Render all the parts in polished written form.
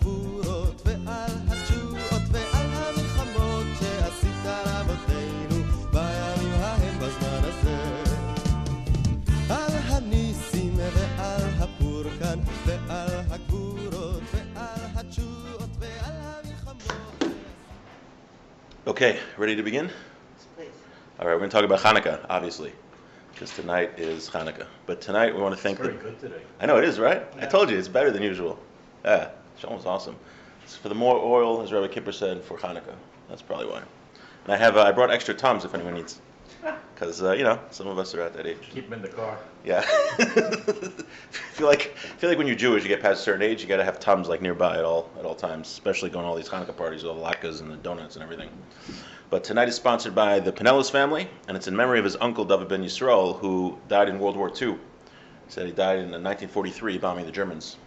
הגבורות ועל התשועות ועל המלחמות שעשית רבותינו בימים ההם בזמן הזה. על הניסים ועל הפורקן ועל הגבורות ועל התשועות ועל המלחמות. Okay, ready to begin? Please. All right, we're going to talk about Hanukkah, obviously, because tonight is Hanukkah. But tonight we want to thank It's very good today. I know it is, right? Yeah. I told you, it's better than usual. Yeah, Shalom was awesome. It's for the more oil, as Rabbi Kippur said, for Hanukkah. That's probably why. And I brought extra Tums if anyone needs. Because, some of us are at that age. Keep them in the car. Yeah. feel like when you're Jewish, you get past a certain age, you got to have Tums like nearby at all times, especially going to all these Hanukkah parties, all the latkes and the donuts and everything. But tonight is sponsored by the Pinnelas family, and it's in memory of his uncle David ben Yisrael, who died in World War II. He said he died in 1943 bombing the Germans.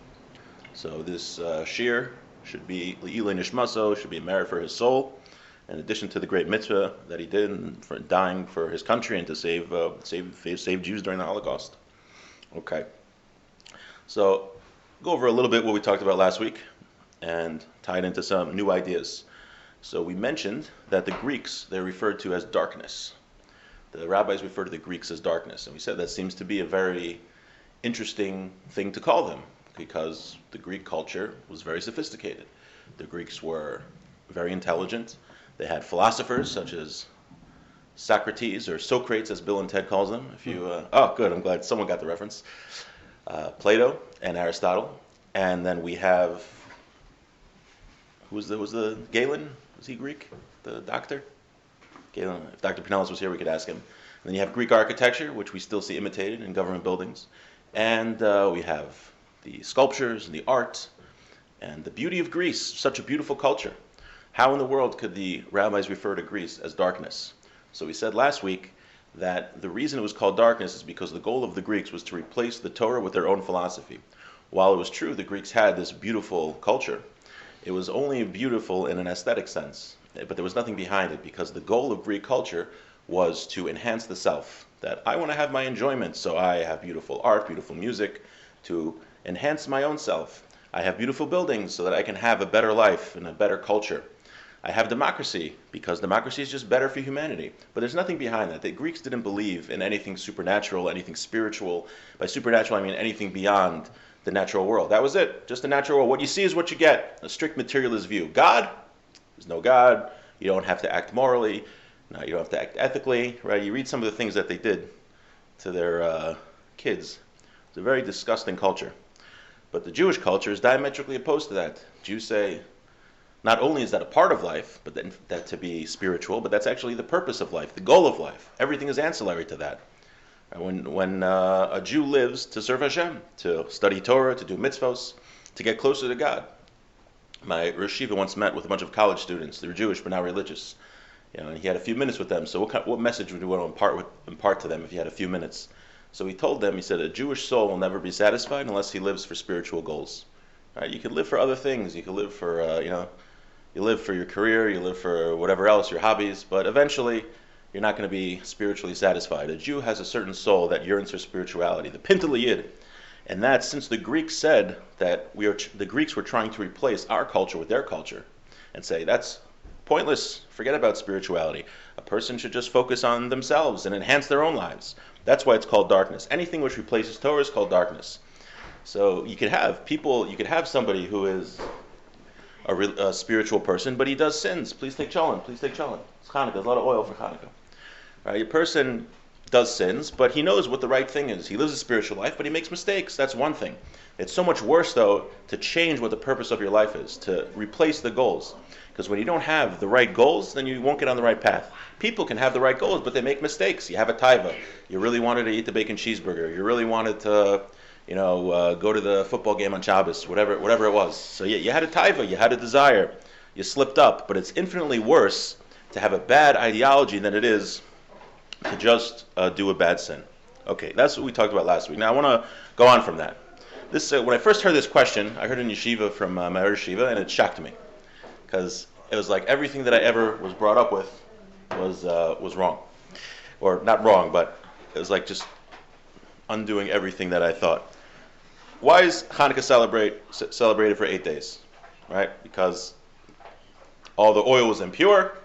So this shir should be Le'ilei Nishmaso, should be a merit for his soul, in addition to the great mitzvah that he did for dying for his country and to save Jews during the Holocaust. Okay. So go over a little bit what we talked about last week and tie it into some new ideas. So we mentioned that the Greeks, they're referred to as darkness. The rabbis refer to the Greeks as darkness. And we said that seems to be a very interesting thing to call them because the Greek culture was very sophisticated. The Greeks were very intelligent. They had philosophers such as Socrates, or Socrates as Bill and Ted calls them. Oh, good, I'm glad someone got the reference. Plato and Aristotle. And then we have, who was the Galen? Was he Greek? The doctor? Galen. If Dr. Pinnelas was here, we could ask him. And then you have Greek architecture, which we still see imitated in government buildings. And we have the sculptures and the art and the beauty of Greece, such a beautiful culture. How in the world could the rabbis refer to Greece as darkness? So we said last week that the reason it was called darkness is because the goal of the Greeks was to replace the Torah with their own philosophy. While it was true the Greeks had this beautiful culture, it was only beautiful in an aesthetic sense, but there was nothing behind it because the goal of Greek culture was to enhance the self, that I want to have my enjoyment, so I have beautiful art, beautiful music, to enhance my own self. I have beautiful buildings so that I can have a better life and a better culture. I have democracy because democracy is just better for humanity. But there's nothing behind that. The Greeks didn't believe in anything supernatural, anything spiritual. By supernatural, I mean anything beyond the natural world. That was it, just the natural world. What you see is what you get, a strict materialist view. God, there's no God. You don't have to act morally. No, you don't have to act ethically. Right? You read some of the things that they did to their kids. It's a very disgusting culture. But the Jewish culture is diametrically opposed to that. Jews say, not only is that a part of life, but then that to be spiritual, but that's actually the purpose of life, the goal of life. Everything is ancillary to that. When a Jew lives to serve Hashem, to study Torah, to do mitzvos, to get closer to God. My Rosh Yeshiva once met with a bunch of college students. They were Jewish but not religious. And he had a few minutes with them. So what message would you want to impart to them if you had a few minutes? So he told them, he said, a Jewish soul will never be satisfied unless he lives for spiritual goals. Right? You can live for other things. You can live for, you live for your career, you live for whatever else, your hobbies, but eventually you're not going to be spiritually satisfied. A Jew has a certain soul that yearns for spirituality, the Pinnelas. And that since the Greeks said that the Greeks were trying to replace our culture with their culture and say that's pointless, forget about spirituality. A person should just focus on themselves and enhance their own lives. That's why it's called darkness. Anything which replaces Torah is called darkness. So you could have somebody who is a spiritual person, but he does sins. Please take cholent. It's Hanukkah. There's a lot of oil for Hanukkah. Right? A person does sins, but he knows what the right thing is. He lives a spiritual life, but he makes mistakes. That's one thing. It's so much worse, though, to change what the purpose of your life is, to replace the goals. Because when you don't have the right goals, then you won't get on the right path. People can have the right goals, but they make mistakes. You have a taiva. You really wanted to eat the bacon cheeseburger. You really wanted to go to the football game on Shabbos, whatever it was. So you had a taiva, you had a desire, you slipped up, but it's infinitely worse to have a bad ideology than it is to just do a bad sin. Okay, that's what we talked about last week. Now I want to go on from that. This when I first heard this question, I heard it in yeshiva from my yeshiva, and it shocked me because it was like everything that I ever was brought up with was wrong, or not wrong, but it was like just undoing everything that I thought. Why is Hanukkah celebrated for 8 days? right? Because all the oil was impure,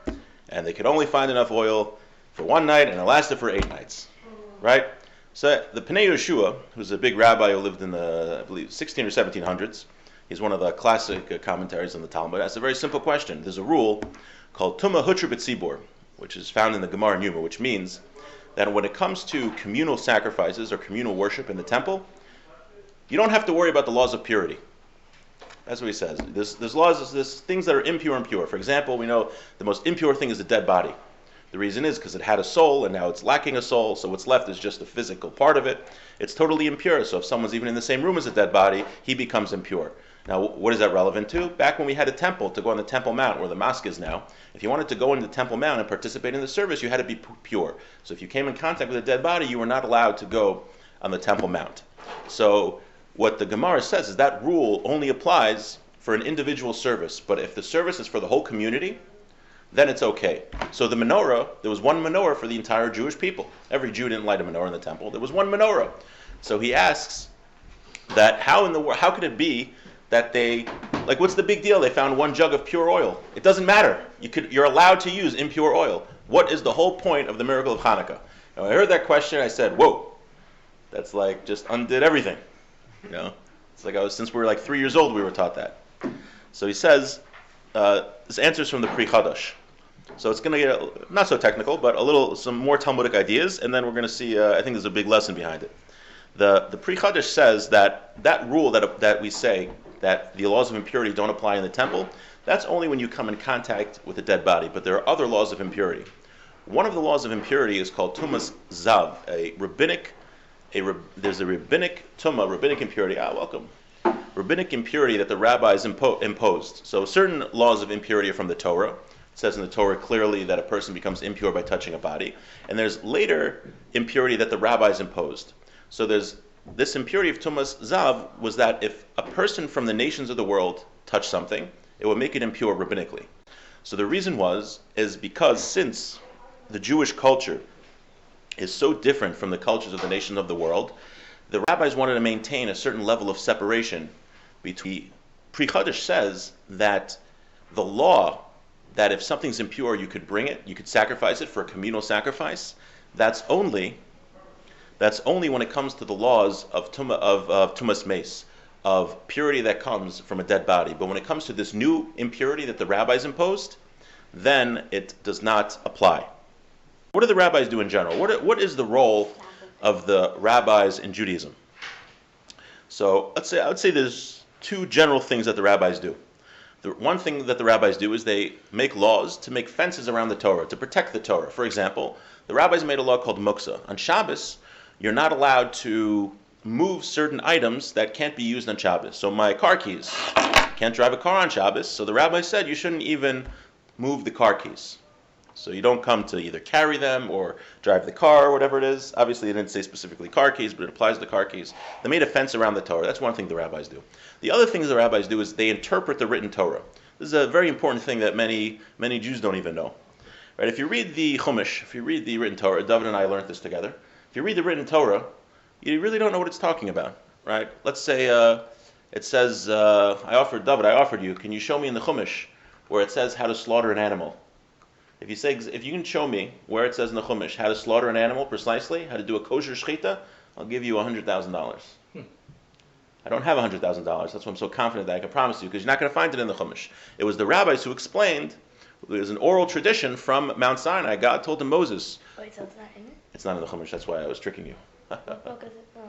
and they could only find enough oil for one night, and it lasted for 8 nights, right? So the Pnei Yehoshua, who's a big rabbi who lived in the, I believe, 16 or 1700s, he's one of the classic commentaries on the Talmud, asks a very simple question. There's a rule called Tumah Hutra B'Tzibor, which is found in the Gemara in Yuma, which means that when it comes to communal sacrifices or communal worship in the temple, you don't have to worry about the laws of purity. That's what he says. There's laws, there's things that are impure and pure. For example, we know the most impure thing is a dead body. The reason is because it had a soul and now it's lacking a soul, so what's left is just the physical part of it. It's totally impure, so if someone's even in the same room as a dead body, he becomes impure. Now, what is that relevant to? Back when we had a temple, to go on the Temple Mount, where the mosque is now, if you wanted to go into the Temple Mount and participate in the service, you had to be pure. So if you came in contact with a dead body, you were not allowed to go on the Temple Mount. So what the Gemara says is that rule only applies for an individual service, but if the service is for the whole community, then it's okay. So the menorah, there was one menorah for the entire Jewish people. Every Jew didn't light a menorah in the temple. There was one menorah. So he asks that how could it be that they, like, what's the big deal? They found one jug of pure oil. It doesn't matter. You're allowed to use impure oil. What is the whole point of the miracle of Hanukkah? And when I heard that question, I said, whoa, that's like just undid everything. You know, it's like since we were like 3 years old, we were taught that. So he says, this answers from the Pri Chadash. So it's going to get not so technical, but some more Talmudic ideas, and then we're going to see. I think there's a big lesson behind it. The Pri Chadash says that rule that we say that the laws of impurity don't apply in the temple, that's only when you come in contact with a dead body. But there are other laws of impurity. One of the laws of impurity is called Tumas Zav, there's a rabbinic tumah, rabbinic impurity. Welcome. Rabbinic impurity that the rabbis imposed. So certain laws of impurity are from the Torah. It says in the Torah clearly that a person becomes impure by touching a body. And there's later impurity that the rabbis imposed. So there's this impurity of Tumas Zav was that if a person from the nations of the world touched something, it would make it impure rabbinically. So the reason is because since the Jewish culture is so different from the cultures of the nations of the world, the rabbis wanted to maintain a certain level of separation between. Pri Chadash says that the law that if something's impure, you could bring it, you could sacrifice it for a communal sacrifice. That's only when it comes to the laws of tumas meis, of purity that comes from a dead body. But when it comes to this new impurity that the rabbis imposed, then it does not apply. What do the rabbis do in general? What is the role of the rabbis in Judaism? So I would say there's two general things that the rabbis do. The one thing that the rabbis do is they make laws to make fences around the Torah, to protect the Torah. For example, the rabbis made a law called muksa. On Shabbos, you're not allowed to move certain items that can't be used on Shabbos. So my car keys, can't drive a car on Shabbos. So the rabbi said you shouldn't even move the car keys. So you don't come to either carry them or drive the car or whatever it is. Obviously, it didn't say specifically car keys, but it applies to car keys. They made a fence around the Torah. That's one thing the rabbis do. The other thing the rabbis do is they interpret the written Torah. This is a very important thing that many Jews don't even know. Right? If you read the Chumash, if you read the written Torah, David and I learned this together. If you read the written Torah, you really don't know what it's talking about. Right? Let's say it says, I offered you. Can you show me in the Chumash where it says how to slaughter an animal? If you can show me where it says in the Chumash how to slaughter an animal precisely, how to do a kosher shechita, I'll give you $100,000. I don't have $100,000. That's why I'm so confident that I can promise you, because you're not going to find it in the Chumash. It was the rabbis who explained. There's an oral tradition from Mount Sinai. God told to Moses. Wait, so it's not in it? It's not in the Chumash. That's why I was tricking you. What book is it from?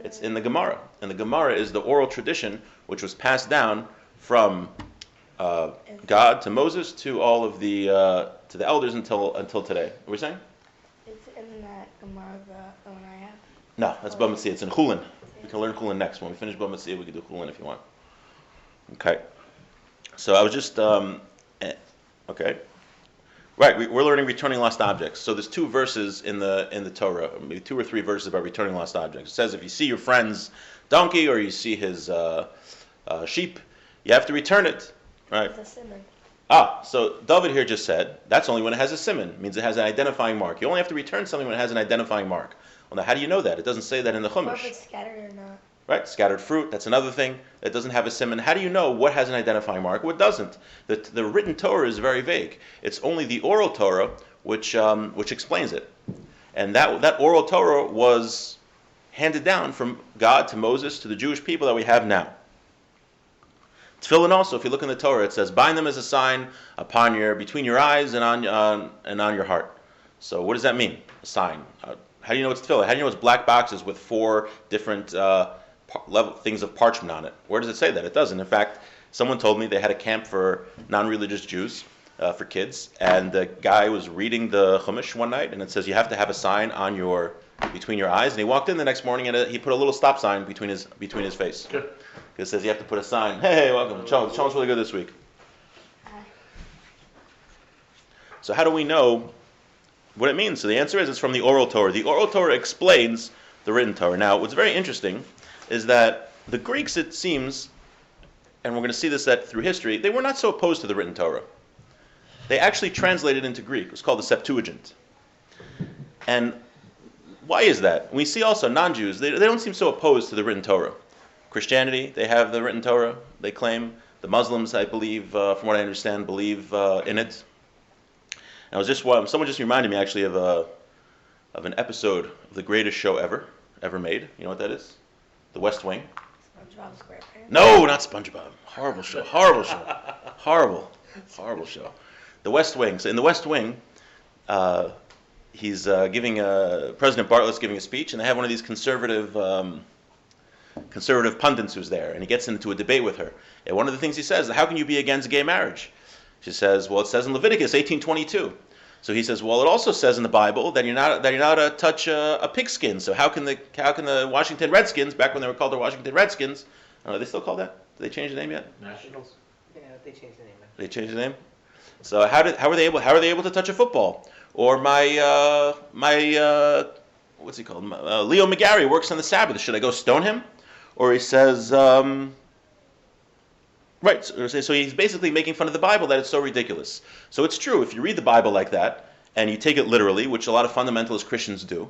It's in the Gemara. And the Gemara is the oral tradition which was passed down from God to Moses to all of the elders until today. What were you saying? It's in that Gemara, the one I have. No, that's Bava Metzia. It's in Chulin. We can learn Chulin next. When we finish Bava Metzia, we can do Chulin if you want. Okay. So I was just okay. Right, we're learning returning lost objects. So there's two verses in the Torah, maybe 2 or 3 verses about returning lost objects. It says if you see your friend's donkey or you see his sheep, you have to return it. Right. It's a simon. So David here just said that's only when it has a siman, means it has an identifying mark. You only have to return something when it has an identifying mark. Well, now how do you know that? It doesn't say that in the Or if Chumash. it's scattered or not. Right? Scattered fruit, that's another thing that doesn't have a siman. How do you know what has an identifying mark, what doesn't? The written Torah is very vague. It's only the oral Torah which explains it. And that oral Torah was handed down from God to Moses to the Jewish people that we have now. Tefillin also, if you look in the Torah, it says, bind them as a sign between your eyes and on your heart. So what does that mean? A sign. How do you know it's tefillin? How do you know it's black boxes with 4 different things of parchment on it? Where does it say that? It doesn't. In fact, someone told me they had a camp for non-religious Jews, for kids, and the guy was reading the Chumash one night, and it says you have to have a sign between your eyes. And he walked in the next morning, and he put a little stop sign between his face. Good. It says you have to put a sign. Hey, welcome. Shalom's really good this week. So how do we know what it means? So the answer is it's from the Oral Torah. The Oral Torah explains the written Torah. Now, what's very interesting is that the Greeks, it seems, and we're going to see this through history, they were not so opposed to the written Torah. They actually translated into Greek. It was called the Septuagint. And why is that? We see also non-Jews, they don't seem so opposed to the written Torah. Christianity, they have the written Torah, they claim. The Muslims, I believe, from what I understand, believe in it. And someone just reminded me actually of an episode of the greatest show ever made. You know what that is? The West Wing. SpongeBob SquarePants. No, not SpongeBob. Horrible show. Horrible show. The West Wing. So in the West Wing, he's President Bartlett's giving a speech, and they have one of these conservative pundits who's there, and he gets into a debate with her. And one of the things he says, how can you be against gay marriage? She says, well, it says in Leviticus 18:22. So he says, well, it also says in the Bible that you're not to touch a pigskin. So how can the Washington Redskins, back when they were called the Washington Redskins, are they still called that? Did they change the name yet? Nationals? Yeah, they changed the name. They changed the name. So how are they able to touch a football? Or my what's he called? Leo McGarry works on the Sabbath. Should I go stone him? Or he says, right, so he's basically making fun of the Bible that it's so ridiculous. So it's true, if you read the Bible like that, and you take it literally, which a lot of fundamentalist Christians do,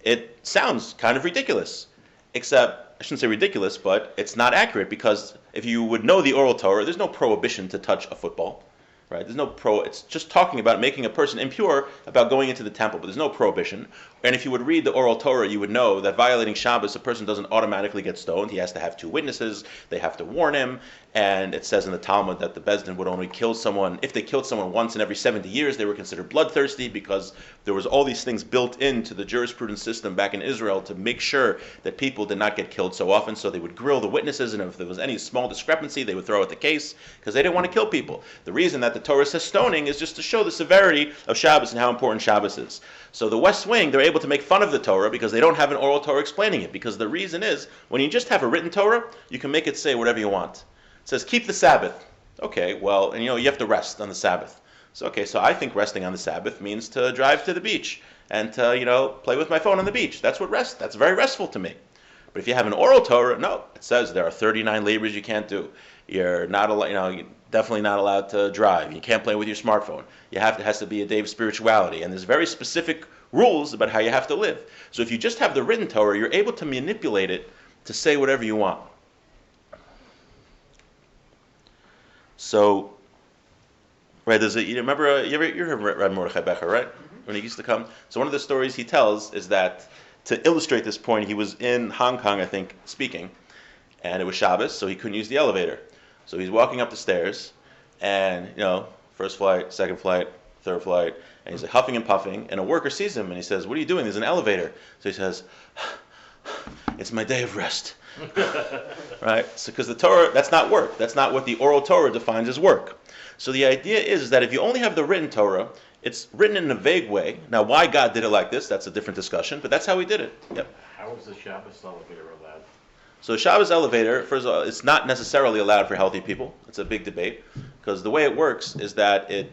it sounds kind of ridiculous. Except, I shouldn't say ridiculous, but it's not accurate, because if you would know the Oral Torah, there's no prohibition to touch a football. Right? It's just talking about making a person impure about going into the temple, but there's no prohibition. And if you would read the Oral Torah, you would know that violating Shabbos, a person doesn't automatically get stoned. He has to have 2 witnesses. They have to warn him. And it says in the Talmud that the Bezdin would only kill someone, if they killed someone once in every 70 years, they were considered bloodthirsty, because there was all these things built into the jurisprudence system back in Israel to make sure that people did not get killed so often. So they would grill the witnesses, and if there was any small discrepancy, they would throw out the case, because they didn't want to kill people. The reason that the Torah says stoning is just to show the severity of Shabbos and how important Shabbos is. So the West Wing, they're able to make fun of the Torah because they don't have an Oral Torah explaining it. Because the reason is, when you just have a written Torah, you can make it say whatever you want. It says, keep the Sabbath. Okay, well, and you have to rest on the Sabbath. So, okay, so I think resting on the Sabbath means to drive to the beach and to, play with my phone on the beach. That's very restful to me. But if you have an Oral Torah, no, it says there are 39 labors you can't do. You're not allowed, you're definitely not allowed to drive. You can't play with your smartphone. It has to be a day of spirituality. And there's very specific rules about how you have to live. So if you just have the written Torah, you're able to manipulate it to say whatever you want. So, right, you remember, you ever read Mordechai Becher, right? Mm-hmm. When he used to come? So one of the stories he tells is that, to illustrate this point, he was in Hong Kong, I think, speaking, and it was Shabbos, so he couldn't use the elevator. So he's walking up the stairs, and, first flight, second flight, third flight, and he's like huffing and puffing, and a worker sees him, and he says, what are you doing? There's an elevator. So he says, it's my day of rest. Right? So because the Torah, that's not work. That's not what the Oral Torah defines as work. So the idea is that if you only have the written Torah, it's written in a vague way. Now, why God did it like this, that's a different discussion, but that's how he did it. Yep. How is the Shabbos elevator allowed? So Shabbos elevator, first of all, it's not necessarily allowed for healthy people. It's a big debate, because the way it works is that you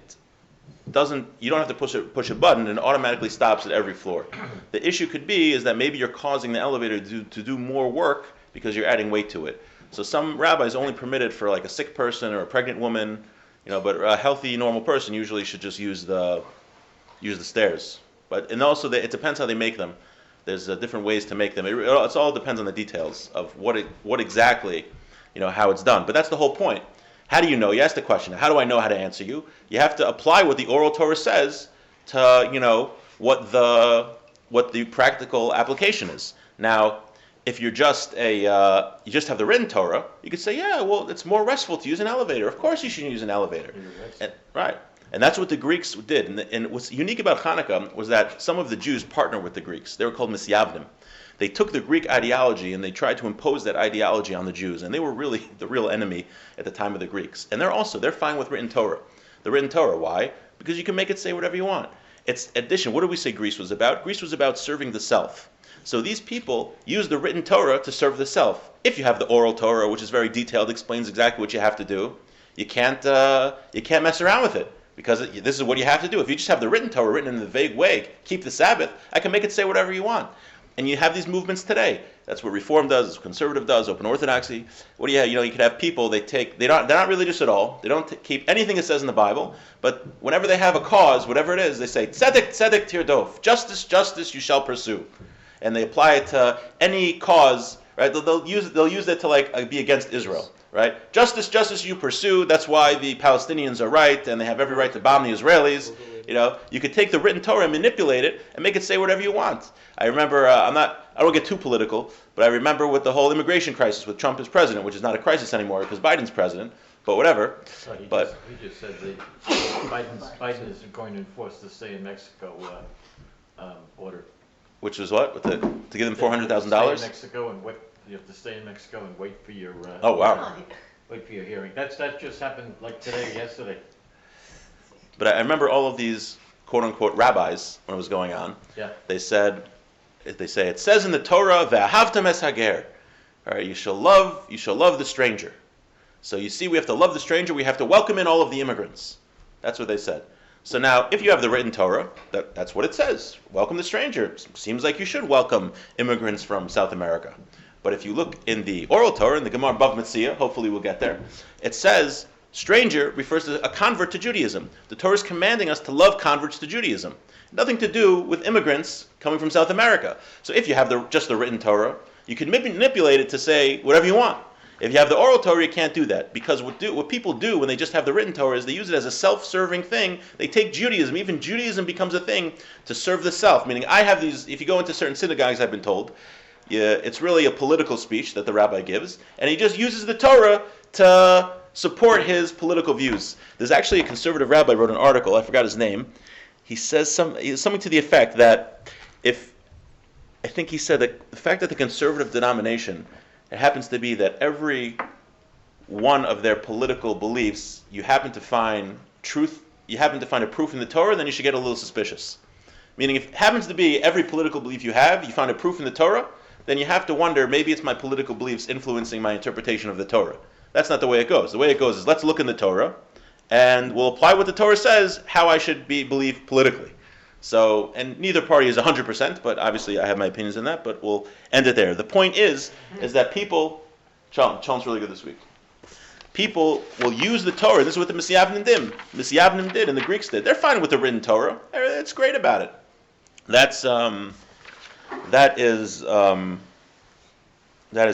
don't have to push a button, and it automatically stops at every floor. The issue could be is that maybe you're causing the elevator to do more work because you're adding weight to it. So some rabbis only permit it for like a sick person or a pregnant woman, but a healthy, normal person usually should just use the stairs. And also it depends how they make them. There's different ways to make them. It all depends on the details of what exactly, how it's done. But that's the whole point. How do you know? You ask the question. How do I know how to answer you? You have to apply what the Oral Torah says to what the practical application is. Now, if you're just you just have the written Torah, you could say, yeah, well, it's more restful to use an elevator. Of course, you should use an elevator, right? And that's what the Greeks did. And what's unique about Hanukkah was that some of the Jews partnered with the Greeks. They were called Misyavnim. They took the Greek ideology and they tried to impose that ideology on the Jews. And they were really the real enemy at the time of the Greeks. And they're fine with written Torah. The written Torah, why? Because you can make it say whatever you want. It's addition. What did we say Greece was about? Greece was about serving the self. So these people use the written Torah to serve the self. If you have the Oral Torah, which is very detailed, explains exactly what you have to do, you can't mess around with it. Because this is what you have to do. If you just have the written Torah written in the vague way, keep the Sabbath, I can make it say whatever you want. And you have these movements today. That's what Reform does, that's what Conservative does, Open Orthodoxy. What do you have? You could have people, they're not religious at all. They don't keep anything it says in the Bible. But whenever they have a cause, whatever it is, they say, Tzedek, Tzedek tirdof. Justice, justice you shall pursue. And they apply it to any cause, right? They'll use it to be against Israel. Right? Justice, justice you pursue. That's why the Palestinians are right, and they have every right to bomb the Israelis. You could take the written Torah and manipulate it and make it say whatever you want. I remember, I don't get too political, but I remember with the whole immigration crisis with Trump as president, which is not a crisis anymore because Biden's president, but whatever. He just said that Biden is going to enforce the stay in Mexico order. Which was what? To give them $400,000? Stay in Mexico and wait. You have to stay in Mexico and wait for your. Oh wow! Wait for your hearing. That just happened like yesterday. But I remember all of these quote unquote rabbis when it was going on. Yeah. They say it says in the Torah, "Ve'ahavtam es hager." All right, you shall love the stranger. So you see, we have to love the stranger. We have to welcome in all of the immigrants. That's what they said. So now, if you have the written Torah, that's what it says. Welcome the stranger. Seems like you should welcome immigrants from South America. But if you look in the Oral Torah, in the Gemara Bav Metzia, hopefully we'll get there, it says stranger refers to a convert to Judaism. The Torah is commanding us to love converts to Judaism. Nothing to do with immigrants coming from South America. So if you have just the written Torah, you can manipulate it to say whatever you want. If you have the Oral Torah, you can't do that. Because what people do when they just have the written Torah is they use it as a self-serving thing. They take Judaism. Even Judaism becomes a thing to serve the self. Meaning I have these, if you go into certain synagogues, I've been told, it's really a political speech that the rabbi gives, and he just uses the Torah to support his political views. There's actually a conservative rabbi wrote an article, I forgot his name. He says something to the effect that he said that the fact that the conservative denomination, it happens to be that every one of their political beliefs, you happen to find a proof in the Torah, then you should get a little suspicious. Meaning if it happens to be every political belief you find a proof in the Torah, then you have to wonder, maybe it's my political beliefs influencing my interpretation of the Torah. That's not the way it goes. The way it goes is, let's look in the Torah, and we'll apply what the Torah says, how I should believe politically. So, and neither party is 100%, but obviously I have my opinions on that, but we'll end it there. The point is that people, Chalm's really good this week. People will use the Torah. This is what the Misyavnim did, and the Greeks did. They're fine with the written Torah. It's great about it. That is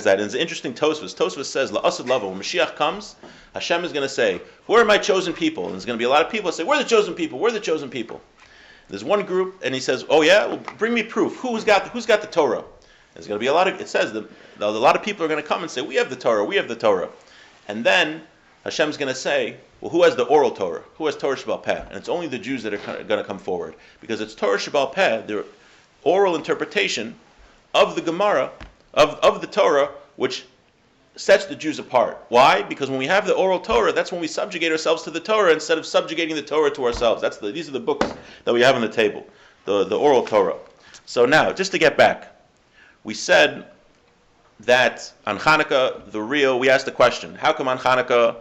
that. And it's an interesting Tosfos. Tosfos says, La'asad lava, when Mashiach comes, Hashem is going to say, who are my chosen people? And there's going to be a lot of people that say, we're the chosen people, we're the chosen people. There's one group, and he says, oh yeah, well, bring me proof. Who's got the Torah? There's going to be a lot of, it says, a lot of people are going to come and say, we have the Torah, we have the Torah. And then Hashem's going to say, well, who has the Oral Torah? Who has Torah Sheba'al Peh? And it's only the Jews that are going to come forward. Because it's Torah Sheba'al Peh, the oral interpretation of the Gemara, of the Torah, which sets the Jews apart. Why? Because when we have the Oral Torah, that's when we subjugate ourselves to the Torah instead of subjugating the Torah to ourselves. These are the books that we have on the table, the Oral Torah. So now, just to get back, we said that on Hanukkah, we asked the question, how come on Hanukkah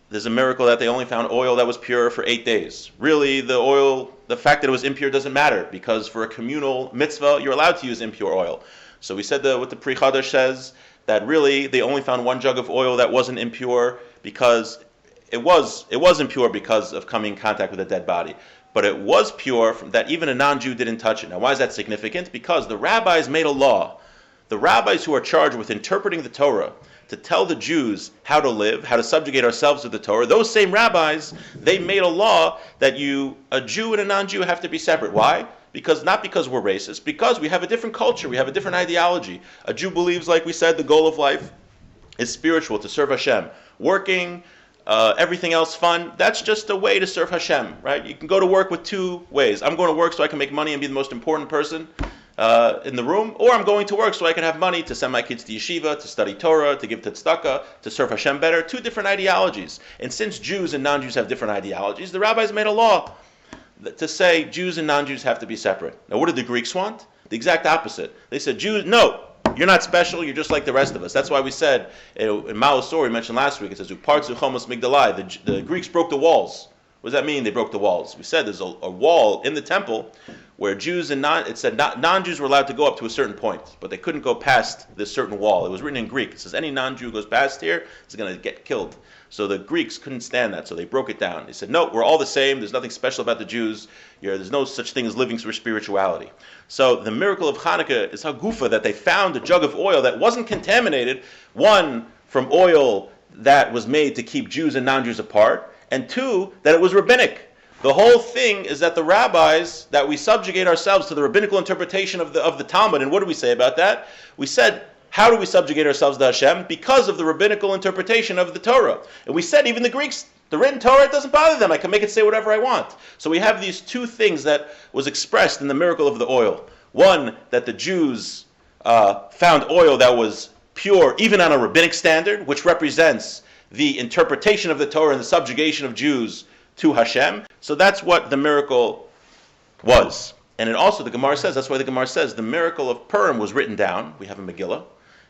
there's a miracle that they only found oil that was pure for 8 days? Really, the fact that it was impure doesn't matter, because for a communal mitzvah, you're allowed to use impure oil. So we said that what the Pri Chadash says, that really they only found one jug of oil that wasn't impure because it was impure because of coming in contact with a dead body. but it was pure that even a non-Jew didn't touch it. Now, why is that significant? Because the rabbis made a law. The rabbis who are charged with interpreting the Torah to tell the Jews how to live, how to subjugate ourselves to the Torah, those same rabbis, they made a law that a Jew and a non-Jew have to be separate. Why? Not because we're racist, because we have a different culture, we have a different ideology. A Jew believes, like we said, the goal of life is spiritual, to serve Hashem. Working, everything else fun, that's just a way to serve Hashem, right? You can go to work with two ways. I'm going to work so I can make money and be the most important person in the room, or I'm going to work so I can have money to send my kids to yeshiva, to study Torah, to give tzedakah, to serve Hashem better. Two different ideologies. And since Jews and non-Jews have different ideologies, the rabbis made a law to say Jews and non-Jews have to be separate. Now, what did the Greeks want? The exact opposite. They said, Jews, no, you're not special, you're just like the rest of us. That's why we said, in Mao's story we mentioned last week, it says, Upartzu chomos migdalai, the Greeks broke the walls. What does that mean, they broke the walls? We said there's a wall in the temple where Jews and non-Jews were allowed to go up to a certain point, but they couldn't go past this certain wall. It was written in Greek. It says any non-Jew goes past here is going to get killed. So the Greeks couldn't stand that, so they broke it down. They said, no, we're all the same. There's nothing special about the Jews. There's no such thing as living for spirituality. So the miracle of Hanukkah is Hagufa, that they found a jug of oil that wasn't contaminated, one, from oil that was made to keep Jews and non-Jews apart, and two, that it was rabbinic. The whole thing is that the rabbis, that we subjugate ourselves to the rabbinical interpretation of the Talmud. And what do we say about that? We said, how do we subjugate ourselves to Hashem? Because of the rabbinical interpretation of the Torah. And we said, even the Greeks, the written Torah, it doesn't bother them. I can make it say whatever I want. So we have these two things that was expressed in the miracle of the oil. One, that the Jews found oil that was pure, even on a rabbinic standard, which represents the interpretation of the Torah and the subjugation of Jews to Hashem. So that's what the miracle was. And it also, the Gemara says, that's why the Gemara says, the miracle of Purim was written down. We have a Megillah.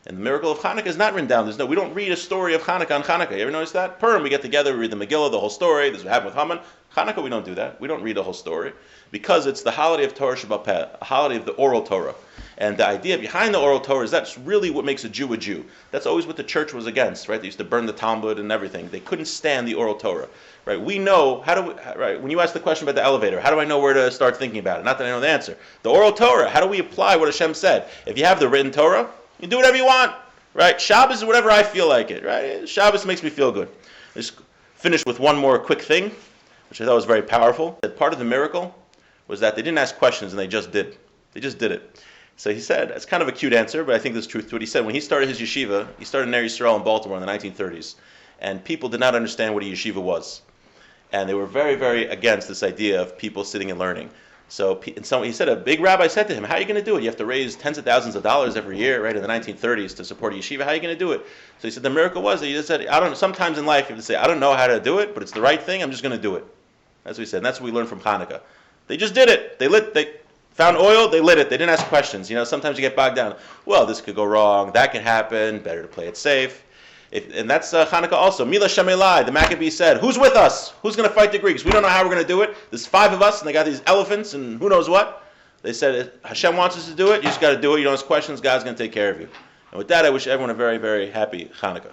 And the miracle of Hanukkah is not written down. We don't read a story of Hanukkah on Hanukkah. You ever notice that? Purim, we get together, we read the Megillah, the whole story. This is what happened with Haman. Hanukkah, we don't do that. We don't read the whole story. Because it's the holiday of Torah Shabbat Peh, a holiday of the Oral Torah. And the idea behind the Oral Torah is that's really what makes a Jew a Jew. That's always what the church was against, right? They used to burn the Talmud and everything. They couldn't stand the Oral Torah, right? We know, right? When you ask the question about the elevator, how do I know where to start thinking about it? Not that I know the answer. The Oral Torah, how do we apply what Hashem said? If you have the written Torah, you do whatever you want, right? Shabbos is whatever I feel like it, right? Shabbos makes me feel good. Just finish with one more quick thing, which I thought was very powerful. That part of the miracle was that they didn't ask questions and they just did. They just did it. So he said, it's kind of a cute answer, but I think there's truth to it. He said when he started his yeshiva, he started in Eretz Yisrael in Baltimore in the 1930s, and people did not understand what a yeshiva was. And they were very, very against this idea of people sitting and learning. So he said, a big rabbi said to him, how are you going to do it? You have to raise tens of thousands of dollars every year, right, in the 1930s to support a yeshiva. How are you going to do it? So he said, the miracle was that he just said, sometimes in life you have to say, I don't know how to do it, but it's the right thing, I'm just going to do it. That's what he said, and that's what we learned from Hanukkah. They just did it. They found oil, they lit it. They didn't ask questions. Sometimes you get bogged down. Well, this could go wrong. That can happen. Better to play it safe. And that's Hanukkah also. Mila Shamelai, the Maccabees said, who's with us? Who's going to fight the Greeks? We don't know how we're going to do it. There's 5 of us, and they got these elephants and who knows what. They said, if Hashem wants us to do it, you just got to do it. You don't ask questions. God's going to take care of you. And with that, I wish everyone a very, very happy Hanukkah.